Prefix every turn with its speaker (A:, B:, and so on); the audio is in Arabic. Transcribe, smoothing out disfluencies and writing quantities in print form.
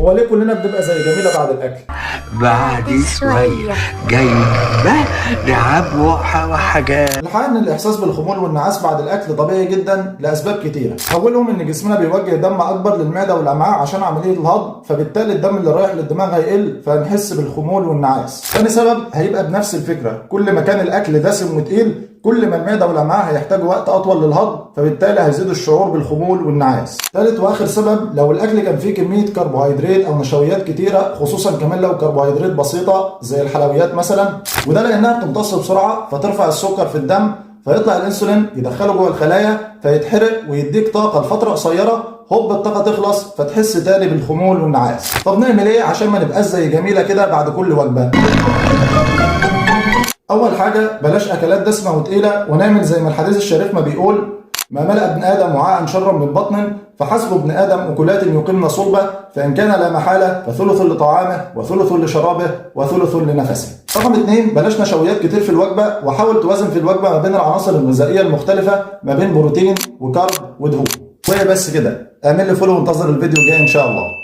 A: هو ليه كلنا بنبقى زي جميلة بعد الأكل؟
B: بعد شوية جايبة لعب وحاجات.
A: الحقيقة إن الإحساس بالخمول والنعاس بعد الأكل طبيعي جدا لأسباب كتيرة، أولهم إن جسمنا بيوجه دم أكبر للمعدة والأمعاء عشان عملية الهضم، فبالتالي الدم اللي رايح للدماغ هيقل فهنحس بالخمول والنعاس. ثاني سبب هيبقى بنفس الفكرة، كل ما كان الأكل دسم وتقيل كل ما المعدة والأمعاء هيحتاجوا وقت أطول للهضم، فبالتالي هيزيد الشعور بالخمول والنعاس. ثالث وآخر سبب، لو الأكل كان فيه كمية كربوهيدرات أو نشويات كتيرة، خصوصا كمان لو كربوهيدرات بسيطة زي الحلويات مثلا، وده لأنها بتمتص بسرعة فترفع السكر في الدم، فيطلع الانسولين يدخله جوه الخلايا فيتحرق ويديك طاقه لفتره قصيره، هوب الطاقه تخلص فتحس تاني بالخمول والنعاس. طب نعمل ايه عشان ما نبقاش زي جميله كده بعد كل وجبه؟ اول حاجه بلاش اكلات دسمه وتقيله، ونعمل زي ما الحديث الشريف ما بيقول: ما ملأ ابن ادم وعاء شرا من بطن فحسب ابن ادم اكلات يقمن صلبه، فان كان لا محاله فثلث لطعامه وثلث لشرابه وثلث لنفسه. رقم 2، بلاش نشويات كتير في الوجبه، وحاول توازن في الوجبه ما بين العناصر الغذائيه المختلفه ما بين بروتين وكارب ودهون. وهي بس كده، اعمل لي فولو وانتظر الفيديو الجاي ان شاء الله.